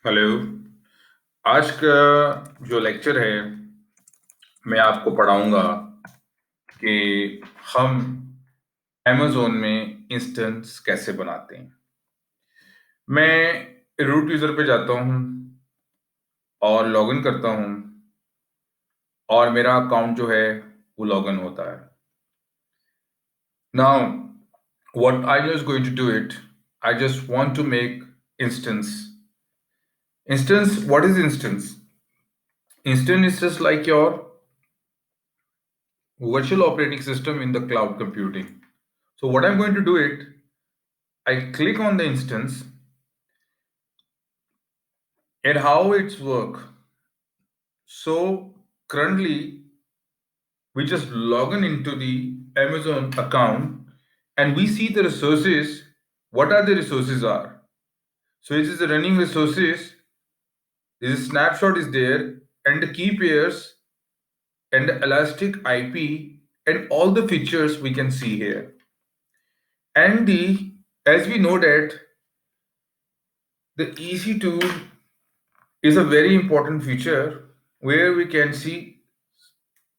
Hello. आज का जो लेक्चर है मैं आपको पढ़ाऊंगा कि हम अमेज़न में इंस्टेंस कैसे बनाते हैं। मैं रूट यूज़र पे जाता हूँ और लॉगिन करता हूँ और मेरा अकाउंट जो है वो लॉगिन होता है। Now what I just going to do it, I just want to make instance. What is instance? Instance is just like your virtual operating system in the cloud computing. So what I'm going to do it, I click on the instance and how it's work. So currently we just log in into the Amazon account and we see the resources. What are the resources are? So it is the running resources. This snapshot is there and the key pairs and the elastic IP and all the features we can see here. And the as we know that the EC tool is a very important feature where we can see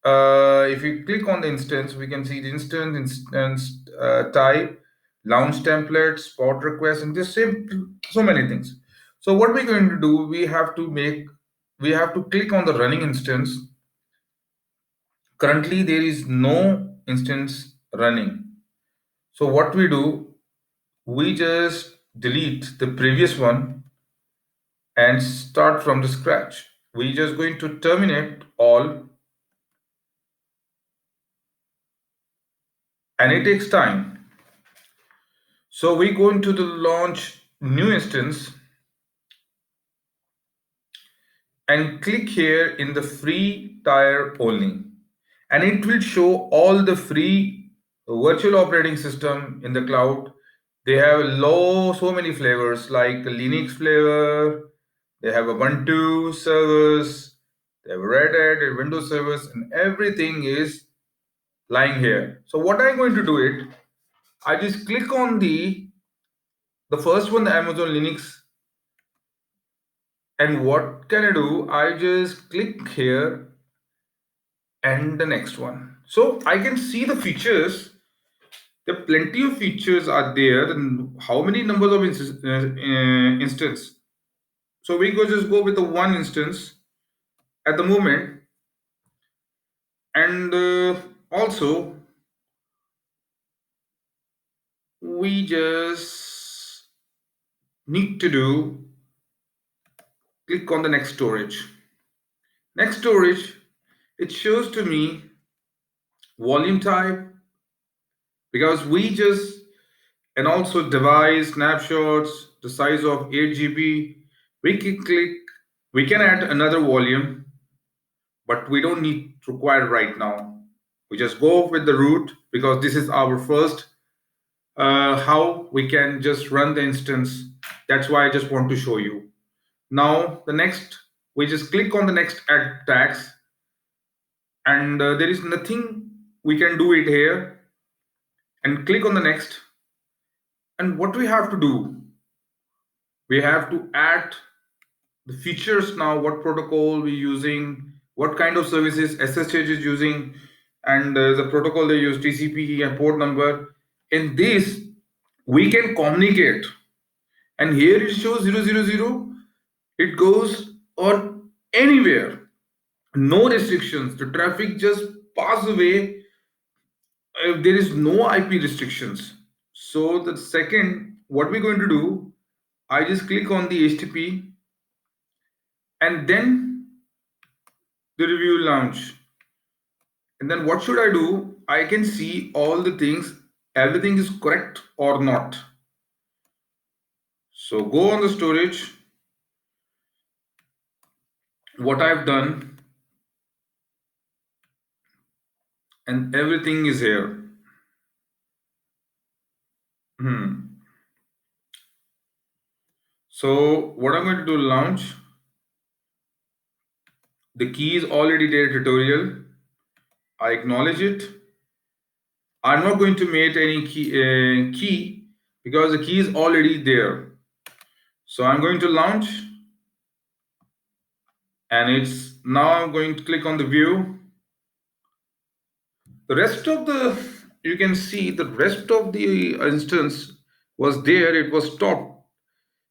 if you click on the instance, we can see the instance type, launch template, spot request, and this same so many things. So what we're going to do, we have to click on the running instance. Currently, there is no instance running. So what we do, we just delete the previous one and start from the scratch. We just going to terminate all and it takes time. So we go into the launch new instance and click here in the free tier only. And it will show all the free virtual operating system in the cloud. They have so many flavors like Linux flavor, they have Ubuntu servers, they have Red Hat and Windows servers, and everything is lying here. So what I'm going to do it, I just click on the first one, the Amazon Linux. And what can I do? I just click here and the next one. So I can see the features. There are plenty of features are there. And how many numbers of instance? So we just go with the one instance at the moment. And also we just need to do click on the next storage. Next storage, it shows to me volume type because we just and also device snapshots the size of 8 GB. We can click, we can add another volume, but we don't need required right now. We just go with the root because this is our first how we can just run the instance. That's why I just want to show you. Now the next, we just click on the next add tags and there is nothing we can do it here and click on the next. And what we have to do, we have to add the features now, what protocol we're using, what kind of services SSH is using, and the protocol they use, TCP and port number. In this, we can communicate. And here it shows 000. It goes on anywhere. No restrictions. The traffic just pass away. There is no IP restrictions. So the second, what we're going to do, I just click on the HTTP and then the review launch. And then what should I do? I can see all the things, everything is correct or not. So go on the storage, what I've done, and everything is here. So what I'm going to do, launch. The key is already there tutorial. I acknowledge it. I'm not going to make any key because the key is already there. So I'm going to launch and it's now I'm going to click on the view. The rest of the, you can see the rest of the instance was there, it was stopped,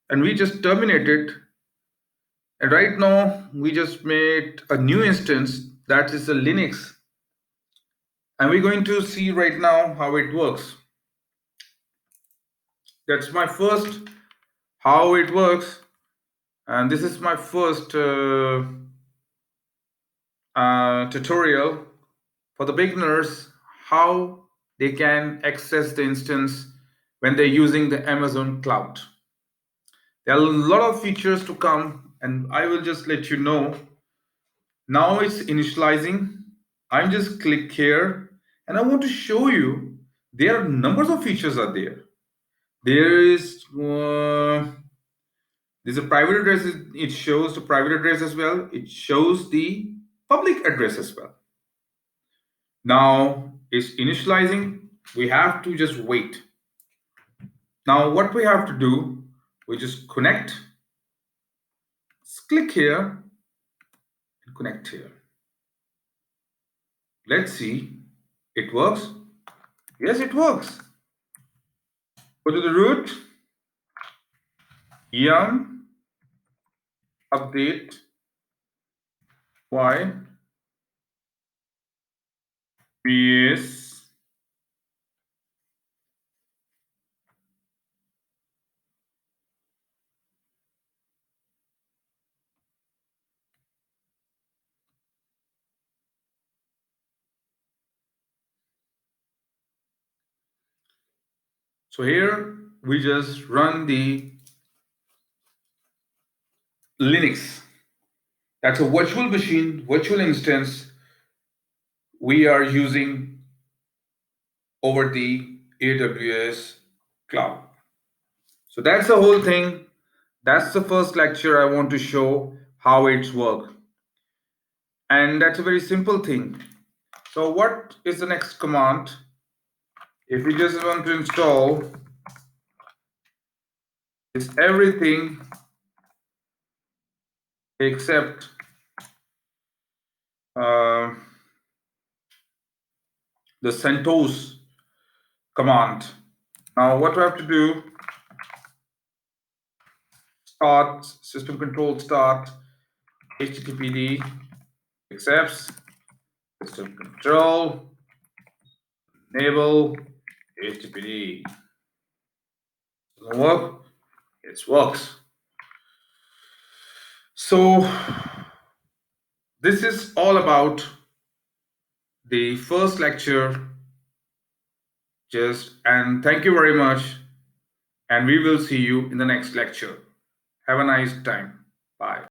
and we just terminated. And right now we just made a new instance that is a Linux, and we're going to see right now how it works. That's my first how it works, and this is my first tutorial for the beginners how they can access the instance when they're using the Amazon cloud. There are a lot of features to come, and I will just let you know. Now it's initializing. I'm just click here, and I want to show you there are numbers of features are there. There is there's a private address. It shows the private address as well. It shows the public address as well. Now it's initializing. We have to just wait. Now what we have to do, we just connect. Just click here and connect here. Let's see. It works. Yes, it works. Go to the root. Yum. Update. Y. Yes. So here we just run the Linux. That's a virtual machine, virtual instance we are using over the AWS cloud. So that's the whole thing. That's the first lecture I want to show how it's work. And that's a very simple thing. So what is the next command? If you just want to install, it's everything except the CentOS command. Now what do I have to do? Start, system control start, HTTPD, accepts, system control, enable, HTTPD. Doesn't work? It works. So this is all about the first lecture. And thank you very much. And we will see you in the next lecture. Have a nice time. Bye.